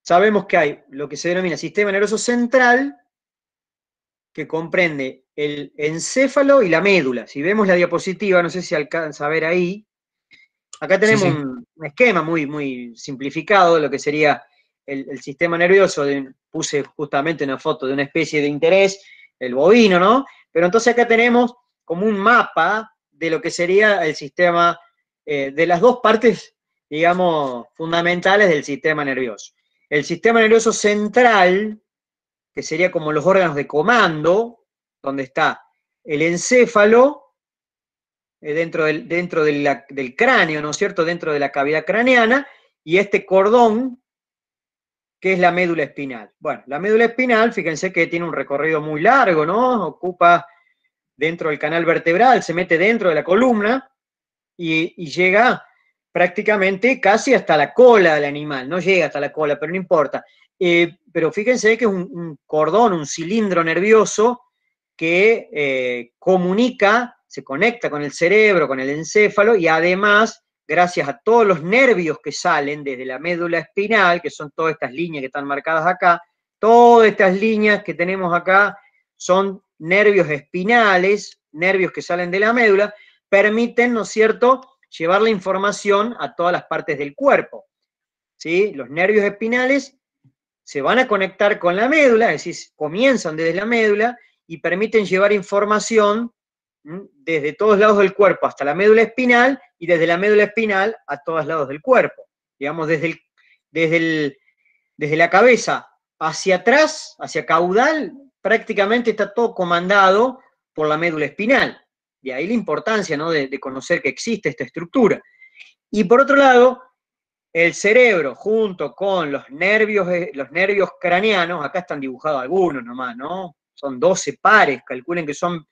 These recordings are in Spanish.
sabemos que hay lo que se denomina sistema nervioso central, que comprende el encéfalo y la médula. Si vemos la diapositiva, no sé si alcanza a ver ahí, acá Sí, tenemos sí. un esquema muy simplificado de lo que sería el sistema nervioso. Puse justamente una foto de una especie de interés, el bovino, ¿no? Pero entonces acá tenemos como un mapa de lo que sería el sistema, de las dos partes, digamos, fundamentales del sistema nervioso. El sistema nervioso central, que sería como los órganos de comando, donde está el encéfalo, dentro del cráneo, ¿no es cierto?, dentro de la cavidad craneana, y este cordón, que es la médula espinal. Bueno, la médula espinal, fíjense que tiene un recorrido muy largo, ¿no? Ocupa dentro del canal vertebral, se mete dentro de la columna y llega prácticamente casi hasta la cola del animal. No llega hasta la cola, pero no importa. Pero fíjense que es un cordón, un cilindro nervioso que comunica, se conecta con el cerebro, con el encéfalo, y además, gracias a todos los nervios que salen desde la médula espinal, que son todas estas líneas que están marcadas acá, todas estas líneas que tenemos acá son nervios espinales, nervios que salen de la médula, permiten, ¿no es cierto?, llevar la información a todas las partes del cuerpo. ¿Sí? Los nervios espinales se van a conectar con la médula, es decir, comienzan desde la médula y permiten llevar información desde todos lados del cuerpo hasta la médula espinal y desde la médula espinal a todos lados del cuerpo. Digamos, desde la cabeza hacia atrás, hacia caudal, prácticamente está todo comandado por la médula espinal. De ahí la importancia, ¿no?, de conocer que existe esta estructura. Y por otro lado, el cerebro, junto con los nervios craneanos, acá están dibujados algunos nomás, ¿no? Son 12 pares, calculen que son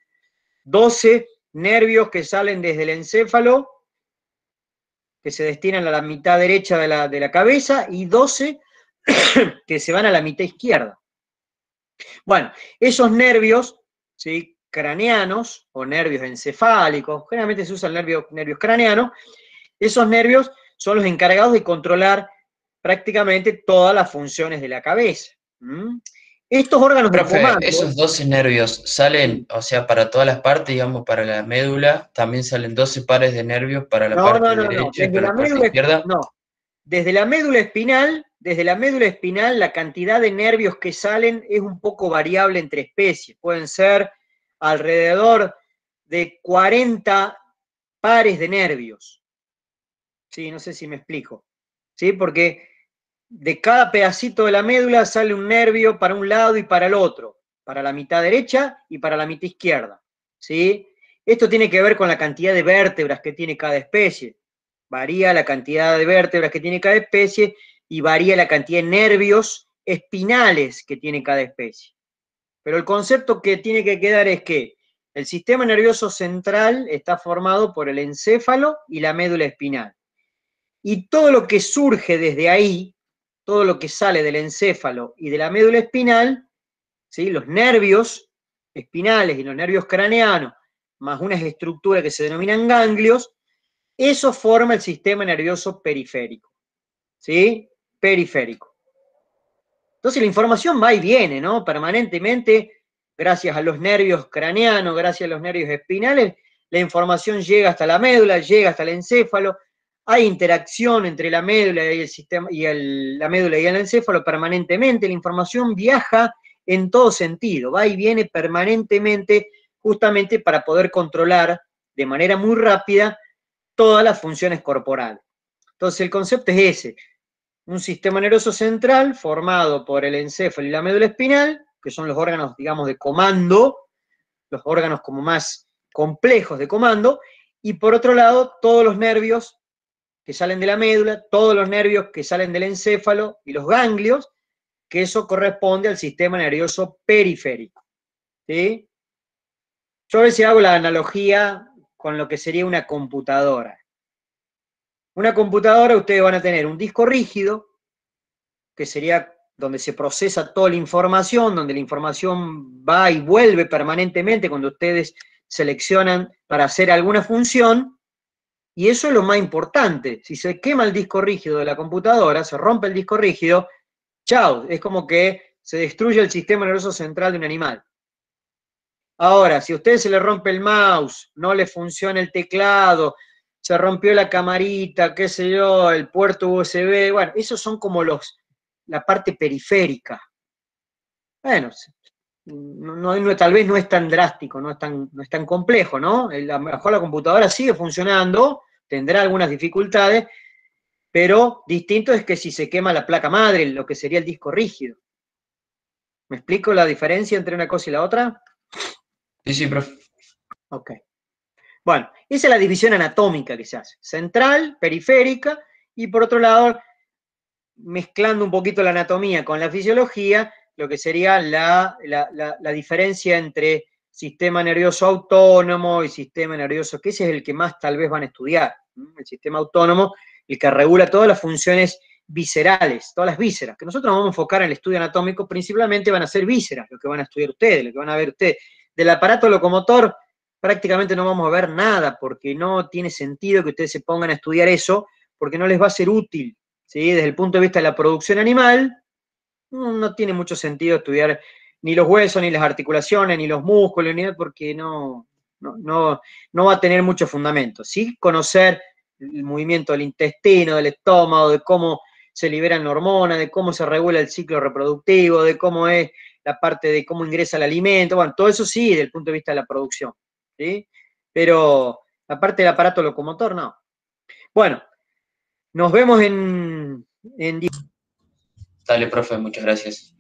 12 nervios que salen desde el encéfalo, que se destinan a la mitad derecha de la cabeza, y 12 que se van a la mitad izquierda. Bueno, esos nervios, ¿sí?, craneanos o nervios encefálicos, generalmente se usan nervios craneanos, esos nervios son los encargados de controlar prácticamente todas las funciones de la cabeza. Estos órganos de Profe, comando, esos 12 nervios salen, sí. o sea, para todas las partes, digamos, para la médula, también salen 12 pares de nervios para la No, parte no, no, no, derecha y para la parte izquierda. no, desde la médula espinal, la cantidad de nervios que salen es un poco variable entre especies. Pueden ser alrededor de 40 pares de nervios. Sí, no sé si me explico. ¿Sí? Porque de cada pedacito de la médula sale un nervio para un lado y para el otro, para la mitad derecha y para la mitad izquierda. ¿Sí? Esto tiene que ver con la cantidad de vértebras que tiene cada especie. Varía la cantidad de vértebras que tiene cada especie y varía la cantidad de nervios espinales que tiene cada especie. Pero el concepto que tiene que quedar es que el sistema nervioso central está formado por el encéfalo y la médula espinal. Y todo lo que surge desde ahí, todo lo que sale del encéfalo y de la médula espinal, ¿sí?, los nervios espinales y los nervios craneanos, más unas estructuras que se denominan ganglios, eso forma el sistema nervioso periférico. ¿Sí? Periférico. Entonces la información va y viene, ¿no?, permanentemente, gracias a los nervios craneanos, gracias a los nervios espinales, la información llega hasta la médula, llega hasta el encéfalo, hay interacción entre la médula y el sistema la médula y el encéfalo permanentemente, la información viaja en todo sentido, va y viene permanentemente, justamente para poder controlar de manera muy rápida todas las funciones corporales. Entonces el concepto es ese: un sistema nervioso central formado por el encéfalo y la médula espinal, que son los órganos, digamos, de comando, los órganos como más complejos de comando, y por otro lado, todos los nervios que salen de la médula, todos los nervios que salen del encéfalo y los ganglios, que eso corresponde al sistema nervioso periférico. ¿Sí? Yo a veces hago la analogía con lo que sería una computadora. Una computadora, ustedes van a tener un disco rígido, que sería donde se procesa toda la información, donde la información va y vuelve permanentemente cuando ustedes seleccionan para hacer alguna función, y eso es lo más importante. Si se quema el disco rígido de la computadora, se rompe el disco rígido, chao, es como que se destruye el sistema nervioso central de un animal. Ahora, si a usted se le rompe el mouse, no le funciona el teclado, se rompió la camarita, qué sé yo, el puerto USB, bueno, esos son como la parte periférica. Bueno, tal vez no es tan drástico, no es tan complejo, ¿no? A lo mejor la computadora sigue funcionando, tendrá algunas dificultades, pero distinto es que si se quema la placa madre, lo que sería el disco rígido. ¿Me explico la diferencia entre una cosa y la otra? Sí, sí, profe. Ok. Bueno, esa es la división anatómica que se hace. Central, periférica, y por otro lado, mezclando un poquito la anatomía con la fisiología, lo que sería la diferencia entre sistema nervioso autónomo y sistema nervioso, que ese es el que más tal vez van a estudiar. El sistema autónomo, el que regula todas las funciones viscerales, todas las vísceras, que nosotros nos vamos a enfocar en el estudio anatómico, principalmente van a ser vísceras, lo que van a estudiar ustedes, lo que van a ver ustedes. Del aparato locomotor prácticamente no vamos a ver nada, porque no tiene sentido que ustedes se pongan a estudiar eso, porque no les va a ser útil. ¿Sí? Desde el punto de vista de la producción animal, no tiene mucho sentido estudiar ni los huesos, ni las articulaciones, ni los músculos, ni porque no va a tener mucho fundamento. Sí, conocer el movimiento del intestino, del estómago, de cómo se liberan hormonas, de cómo se regula el ciclo reproductivo, de cómo es la parte de cómo ingresa el alimento, bueno, todo eso sí, desde el punto de vista de la producción, ¿sí? Pero la parte del aparato locomotor, no. Bueno, nos vemos en Dale, profe, muchas gracias.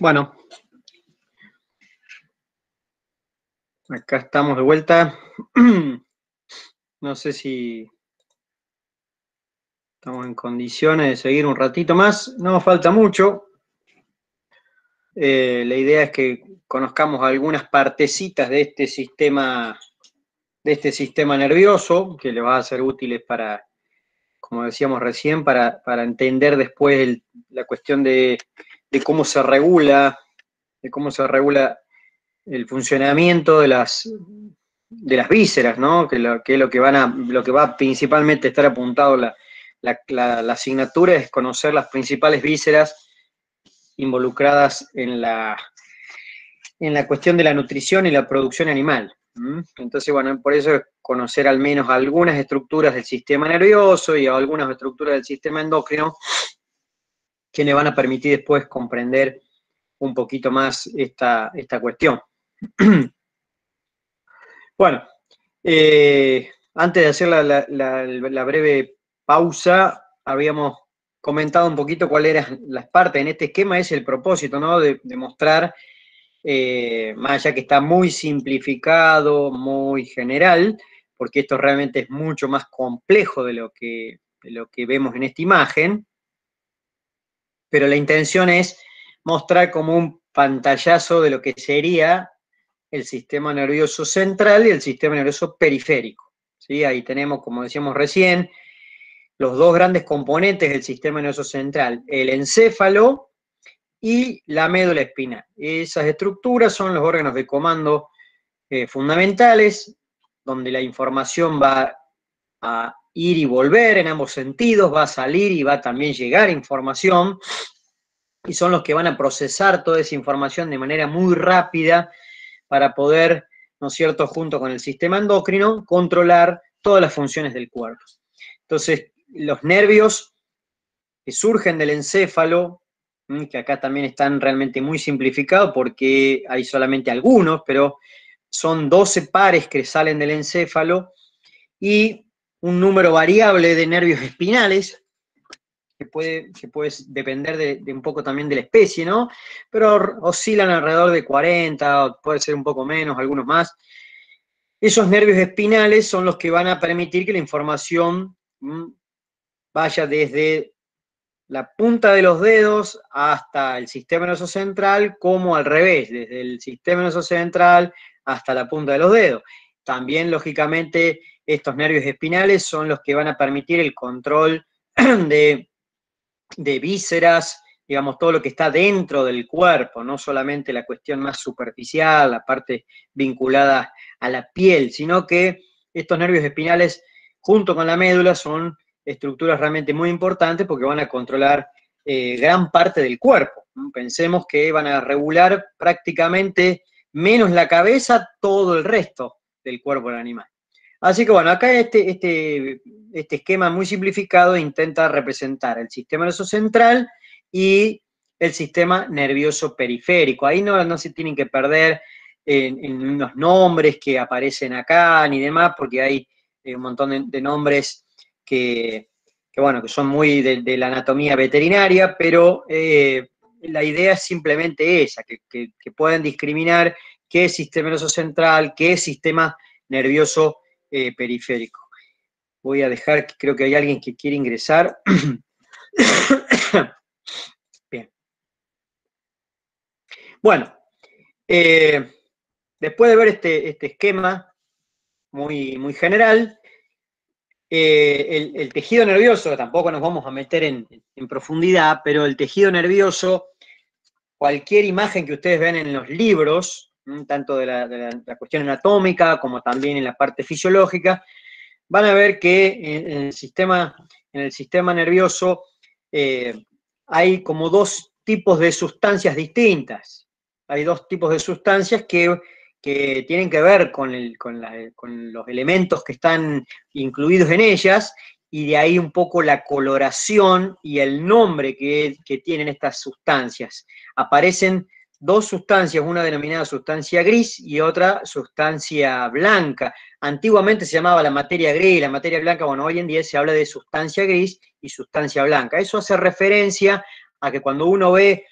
Bueno, acá estamos de vuelta. No sé si estamos en condiciones de seguir un ratito más. No falta mucho. La idea es que conozcamos algunas partecitas de este sistema nervioso, que le va a ser útiles para, como decíamos recién, para entender después la cuestión de cómo se regula, el funcionamiento de las vísceras, ¿no? Que es lo que va principalmente a estar apuntado la asignatura, es conocer las principales vísceras involucradas en la cuestión de la nutrición y la producción animal. Entonces, bueno, por eso es conocer al menos algunas estructuras del sistema nervioso y algunas estructuras del sistema endocrino que le van a permitir después comprender un poquito más esta cuestión. Bueno, antes de hacer la breve pausa, habíamos comentado un poquito cuáles eran las partes. En este esquema es el propósito, ¿no? De mostrar, más allá que está muy simplificado, muy general, porque esto realmente es mucho más complejo de lo que vemos en esta imagen, pero la intención es mostrar como un pantallazo de lo que sería el sistema nervioso central y el sistema nervioso periférico. ¿Sí? Ahí tenemos, como decíamos recién, los dos grandes componentes del sistema nervioso central, el encéfalo y la médula espinal. Esas estructuras son los órganos de comando fundamentales, donde la información va a ir y volver en ambos sentidos, va a salir y va a también llegar información, y son los que van a procesar toda esa información de manera muy rápida para poder, ¿no es cierto?, junto con el sistema endocrino, controlar todas las funciones del cuerpo. Entonces, los nervios que surgen del encéfalo, que acá también están realmente muy simplificados porque hay solamente algunos, pero son 12 pares que salen del encéfalo y un número variable de nervios espinales, que puede depender de un poco también de la especie, ¿no? Pero oscilan alrededor de 40, puede ser un poco menos, algunos más. Esos nervios espinales son los que van a permitir que la información vaya desde la punta de los dedos hasta el sistema nervioso central, como al revés, desde el sistema nervioso central hasta la punta de los dedos. También, lógicamente, estos nervios espinales son los que van a permitir el control de vísceras, digamos, todo lo que está dentro del cuerpo, no solamente la cuestión más superficial, la parte vinculada a la piel, sino que estos nervios espinales, junto con la médula, son estructuras realmente muy importantes porque van a controlar gran parte del cuerpo. Pensemos que van a regular prácticamente, menos la cabeza, todo el resto del cuerpo del animal. Así que bueno, acá este esquema muy simplificado intenta representar el sistema nervioso central y el sistema nervioso periférico. Ahí no se tienen que perder en los nombres que aparecen acá ni demás, porque hay un montón de nombres que son muy de la anatomía veterinaria, pero la idea es simplemente esa, que puedan discriminar qué es sistema nervioso central, qué es sistema nervioso periférico. Voy a dejar, que creo que hay alguien que quiere ingresar. Bien. Bueno, después de ver este esquema muy general, el tejido nervioso, tampoco nos vamos a meter en profundidad, pero el tejido nervioso, cualquier imagen que ustedes vean en los libros, tanto de la cuestión anatómica como también en la parte fisiológica, van a ver que en el sistema nervioso hay como dos tipos de sustancias distintas. Hay dos tipos de sustancias que tienen que ver con los elementos que están incluidos en ellas, y de ahí un poco la coloración y el nombre que tienen estas sustancias. Aparecen dos sustancias, una denominada sustancia gris y otra sustancia blanca. Antiguamente se llamaba la materia gris y la materia blanca, bueno, hoy en día se habla de sustancia gris y sustancia blanca. Eso hace referencia a que cuando uno ve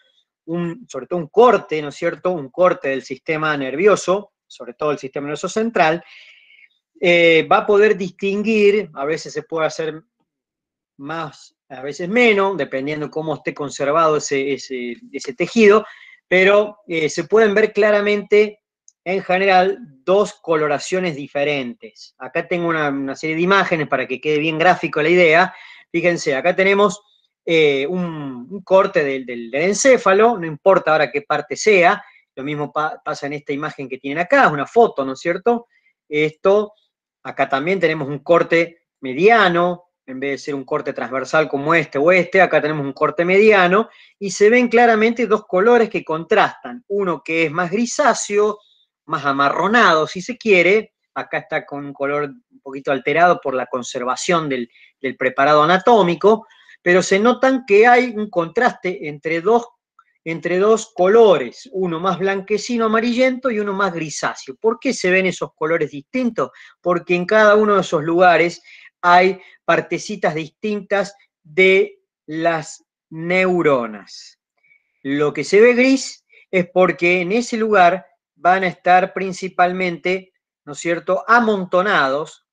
sobre todo un corte, ¿no es cierto? Un corte del sistema nervioso, sobre todo el sistema nervioso central, va a poder distinguir, a veces se puede hacer más, a veces menos, dependiendo cómo esté conservado ese tejido, pero se pueden ver claramente, en general, dos coloraciones diferentes. Acá tengo una serie de imágenes para que quede bien gráfico la idea. Fíjense, acá tenemos un corte del encéfalo, no importa ahora qué parte sea, lo mismo pasa en esta imagen que tienen acá, es una foto, ¿no es cierto? Acá también tenemos un corte mediano, en vez de ser un corte transversal como este o este, acá tenemos un corte mediano, y se ven claramente dos colores que contrastan. Uno que es más grisáceo, más amarronado, si se quiere, acá está con un color un poquito alterado por la conservación del preparado anatómico, pero se notan que hay un contraste entre dos colores, uno más blanquecino amarillento y uno más grisáceo. ¿Por qué se ven esos colores distintos? Porque en cada uno de esos lugares hay partecitas distintas de las neuronas. Lo que se ve gris es porque en ese lugar van a estar principalmente, ¿no es cierto?, amontonados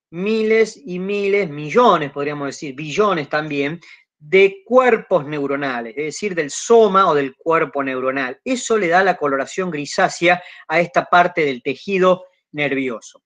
miles y miles, millones, podríamos decir, billones también, de cuerpos neuronales, es decir, del soma o del cuerpo neuronal. Eso le da la coloración grisácea a esta parte del tejido nervioso.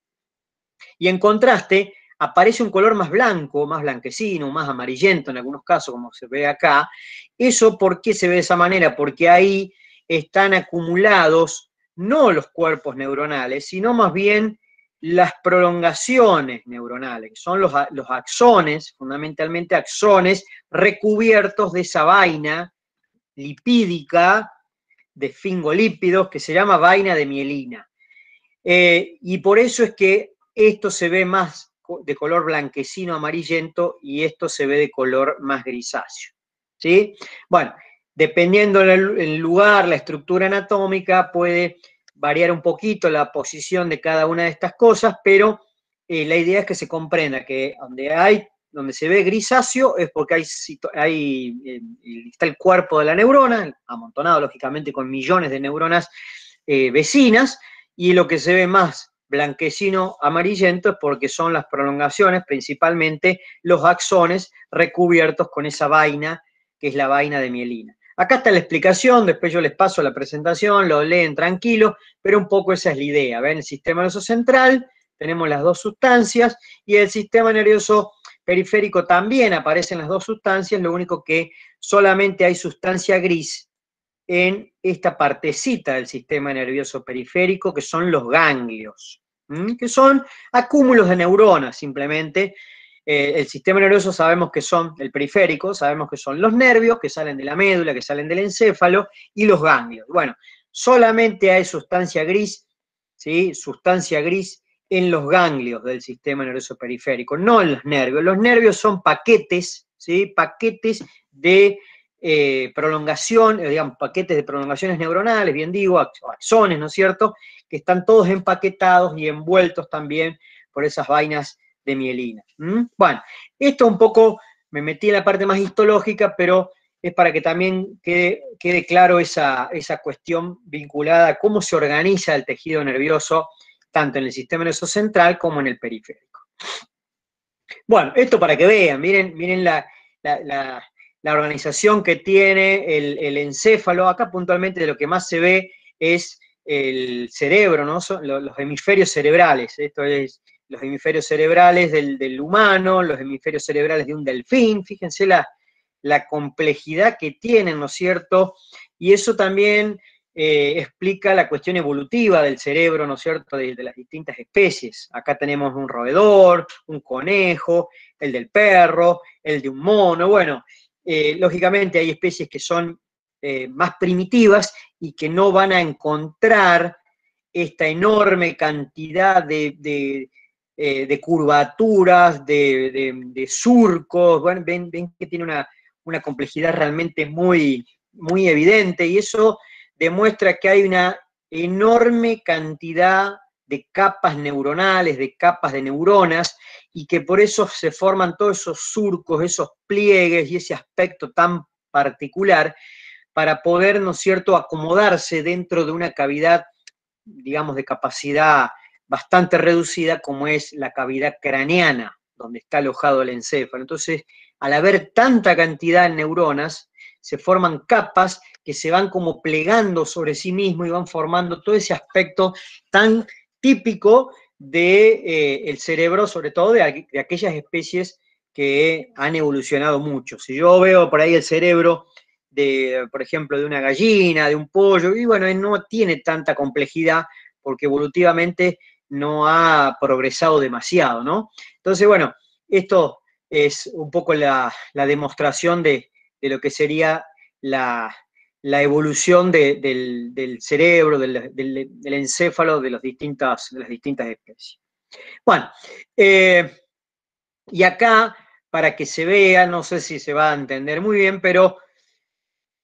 Y en contraste, aparece un color más blanco, más blanquecino, más amarillento en algunos casos, como se ve acá. ¿Eso por qué se ve de esa manera? Porque ahí están acumulados no los cuerpos neuronales, sino más bien las prolongaciones neuronales, que son los axones, fundamentalmente axones recubiertos de esa vaina lipídica de fingolípidos que se llama vaina de mielina. Y por eso es que esto se ve más de color blanquecino amarillento y esto se ve de color más grisáceo. ¿Sí? Bueno, dependiendo del lugar, la estructura anatómica, puede variar un poquito la posición de cada una de estas cosas, pero la idea es que se comprenda que donde se ve grisáceo es porque está el cuerpo de la neurona, amontonado lógicamente con millones de neuronas vecinas, y lo que se ve más blanquecino amarillento es porque son las prolongaciones, principalmente los axones recubiertos con esa vaina, que es la vaina de mielina. Acá está la explicación, después yo les paso la presentación, lo leen tranquilo, pero un poco esa es la idea. ¿Ven? El sistema nervioso central, tenemos las dos sustancias, y el sistema nervioso periférico también aparecen las dos sustancias, lo único que solamente hay sustancia gris en esta partecita del sistema nervioso periférico, que son los ganglios, que son acúmulos de neuronas simplemente. El sistema nervioso sabemos que son, el periférico, sabemos que son los nervios que salen de la médula, que salen del encéfalo, y los ganglios. Bueno, solamente hay sustancia gris, ¿sí? Sustancia gris en los ganglios del sistema nervioso periférico, no en los nervios. Los nervios son paquetes, ¿sí? Paquetes de prolongación, digamos, paquetes de prolongaciones neuronales, bien digo, axones, ¿no es cierto?, que están todos empaquetados y envueltos también por esas vainas de mielina. Bueno, esto un poco me metí en la parte más histológica, pero es para que también quede claro esa cuestión vinculada a cómo se organiza el tejido nervioso, tanto en el sistema nervioso central como en el periférico. Bueno, esto para que vean, miren la organización que tiene el encéfalo. Acá puntualmente de lo que más se ve es el cerebro, ¿no? Son los hemisferios cerebrales. Esto es los hemisferios cerebrales del humano, los hemisferios cerebrales de un delfín. Fíjense la complejidad que tienen, ¿no es cierto? Y eso también explica la cuestión evolutiva del cerebro, ¿no es cierto?, de las distintas especies. Acá tenemos un roedor, un conejo, el del perro, el de un mono. Bueno, lógicamente hay especies que son más primitivas y que no van a encontrar esta enorme cantidad de curvaturas, de surcos. Bueno, ven que tiene una complejidad realmente muy, muy evidente, y eso demuestra que hay una enorme cantidad de capas neuronales, de capas de neuronas, y que por eso se forman todos esos surcos, esos pliegues y ese aspecto tan particular, para poder, ¿no es cierto?, acomodarse dentro de una cavidad, digamos, de capacidad bastante reducida, como es la cavidad craneana, donde está alojado el encéfalo. Entonces, al haber tanta cantidad de neuronas, se forman capas que se van como plegando sobre sí mismo y van formando todo ese aspecto tan típico del cerebro, sobre todo de aquellas especies que han evolucionado mucho. Si yo veo por ahí el cerebro de, por ejemplo, de una gallina, de un pollo, y bueno, no tiene tanta complejidad porque evolutivamente no ha progresado demasiado, ¿no? Entonces, bueno, esto es un poco la demostración de lo que sería la evolución del cerebro, del encéfalo de las distintas especies. Bueno, y acá, para que se vea, no sé si se va a entender muy bien, pero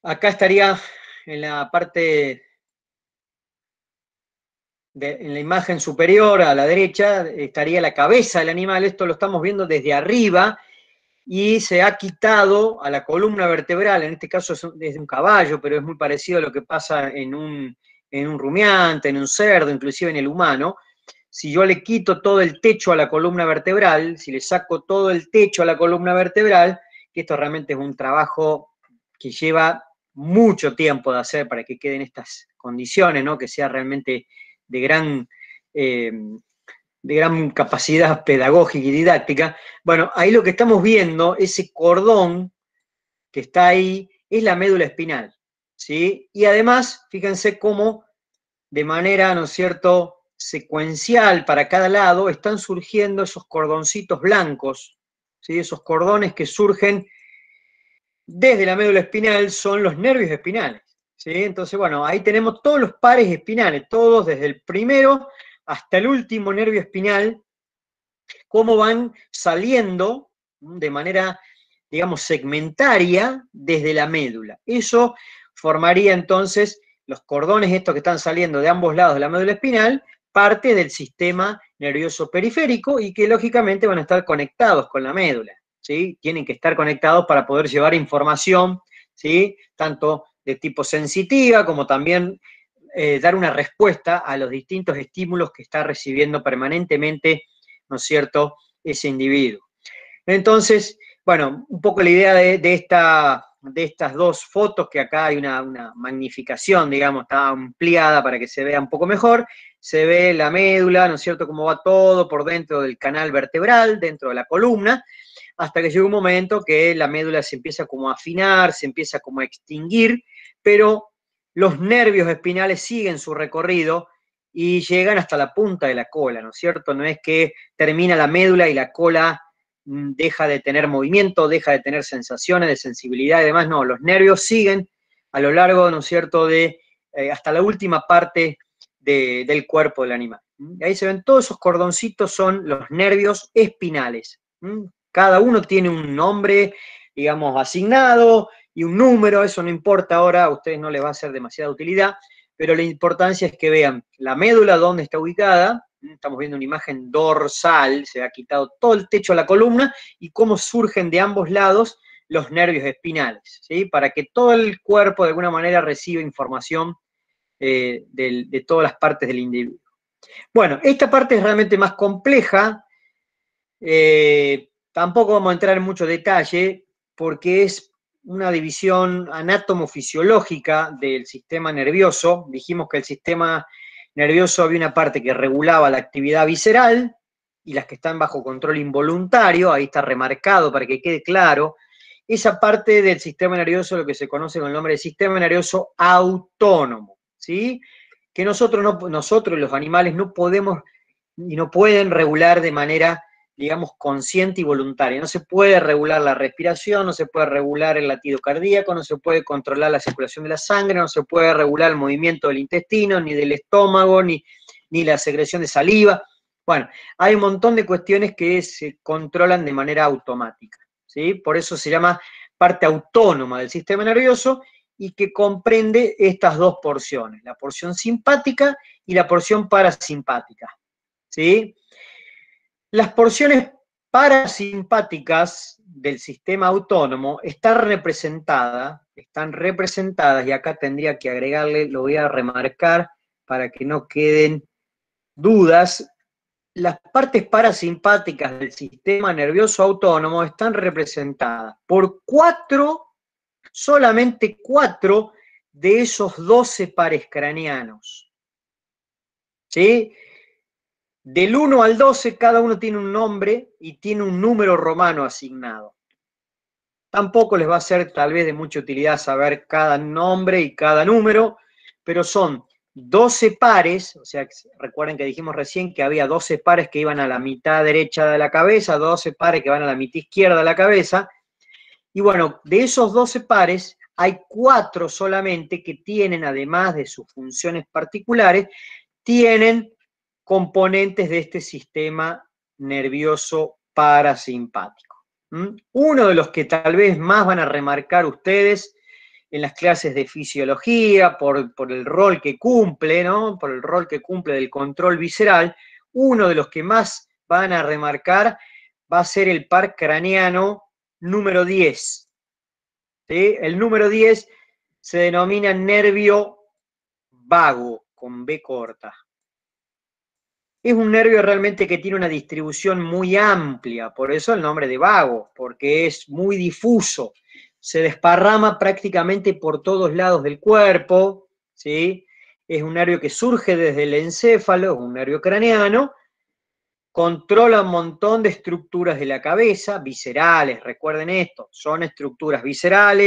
acá estaría en la parte, en la imagen superior a la derecha, estaría la cabeza del animal. Esto lo estamos viendo desde arriba y se ha quitado a la columna vertebral, en este caso es de un caballo, pero es muy parecido a lo que pasa en un rumiante, en un cerdo, inclusive en el humano. Si yo le quito todo el techo a la columna vertebral, si le saco todo el techo a la columna vertebral, que esto realmente es un trabajo que lleva mucho tiempo de hacer para que queden estas condiciones, ¿no? Que sea realmente de gran capacidad pedagógica y didáctica. Bueno, ahí lo que estamos viendo, ese cordón que está ahí, es la médula espinal, ¿sí? Y además, fíjense cómo de manera, ¿no es cierto?, secuencial para cada lado, están surgiendo esos cordoncitos blancos, ¿sí? Esos cordones que surgen desde la médula espinal son los nervios espinales, ¿sí? Entonces, bueno, ahí tenemos todos los pares espinales, todos desde el primero hasta el último nervio espinal, cómo van saliendo de manera, digamos, segmentaria desde la médula. Eso formaría entonces los cordones estos que están saliendo de ambos lados de la médula espinal, parte del sistema nervioso periférico y que lógicamente van a estar conectados con la médula, ¿sí? Tienen que estar conectados para poder llevar información, ¿sí? Tanto de tipo sensitiva como también dar una respuesta a los distintos estímulos que está recibiendo permanentemente, ¿no es cierto?, ese individuo. Entonces, bueno, un poco la idea de estas dos fotos, que acá hay una magnificación, digamos, está ampliada para que se vea un poco mejor. Se ve la médula, ¿no es cierto?, cómo va todo por dentro del canal vertebral, dentro de la columna, hasta que llega un momento que la médula se empieza como a afinar, se empieza como a extinguir, pero los nervios espinales siguen su recorrido y llegan hasta la punta de la cola, ¿no es cierto? No es que termina la médula y la cola deja de tener movimiento, deja de tener sensaciones de sensibilidad y demás, no, los nervios siguen a lo largo, ¿no es cierto?, de hasta la última parte del cuerpo del animal. Y ahí se ven todos esos cordoncitos, son los nervios espinales. Cada uno tiene un nombre, digamos, asignado y un número, eso no importa ahora, a ustedes no les va a hacer demasiada utilidad, pero la importancia es que vean la médula dónde está ubicada. Estamos viendo una imagen dorsal, se ha quitado todo el techo a la columna y cómo surgen de ambos lados los nervios espinales, ¿sí? Para que todo el cuerpo de alguna manera reciba información de todas las partes del individuo. Bueno, esta parte es realmente más compleja, tampoco vamos a entrar en mucho detalle porque es una división anátomo-fisiológica del sistema nervioso. Dijimos que el sistema nervioso había una parte que regulaba la actividad visceral y las que están bajo control involuntario, ahí está remarcado para que quede claro. Esa parte del sistema nervioso, lo que se conoce con el nombre de sistema nervioso autónomo, ¿sí? Que nosotros los animales no podemos y no pueden regular de manera, digamos, consciente y voluntaria. No se puede regular la respiración, no se puede regular el latido cardíaco, no se puede controlar la circulación de la sangre, no se puede regular el movimiento del intestino, ni del estómago, ni la secreción de saliva. Bueno, hay un montón de cuestiones que se controlan de manera automática, ¿sí? Por eso se llama parte autónoma del sistema nervioso y que comprende estas dos porciones, la porción simpática y la porción parasimpática, ¿sí? Las porciones parasimpáticas del sistema autónomo están representadas están representadas, y acá tendría que agregarle, lo voy a remarcar para que no queden dudas. Las partes parasimpáticas del sistema nervioso autónomo están representadas por solamente 4 de esos 12 pares craneanos. ¿Sí? Del 1 al 12, cada uno tiene un nombre y tiene un número romano asignado. Tampoco les va a ser tal vez de mucha utilidad saber cada nombre y cada número, pero son 12 pares, o sea, recuerden que dijimos recién que había 12 pares que iban a la mitad derecha de la cabeza, 12 pares que van a la mitad izquierda de la cabeza, y bueno, de esos 12 pares hay 4 solamente que tienen, además de sus funciones particulares, tienen componentes de este sistema nervioso parasimpático. Uno de los que tal vez más van a remarcar ustedes en las clases de fisiología, por el rol que cumple, ¿no? Por el rol que cumple del control visceral, uno de los que más van a remarcar va a ser el par craneano número 10. ¿Sí? El número 10 se denomina nervio vago, con B corta. Es un nervio realmente que tiene una distribución muy amplia, por eso el nombre de vago, porque es muy difuso, se desparrama prácticamente por todos lados del cuerpo, ¿sí? Es un nervio que surge desde el encéfalo, es un nervio craneano, controla un montón de estructuras de la cabeza, viscerales, recuerden esto, son estructuras viscerales,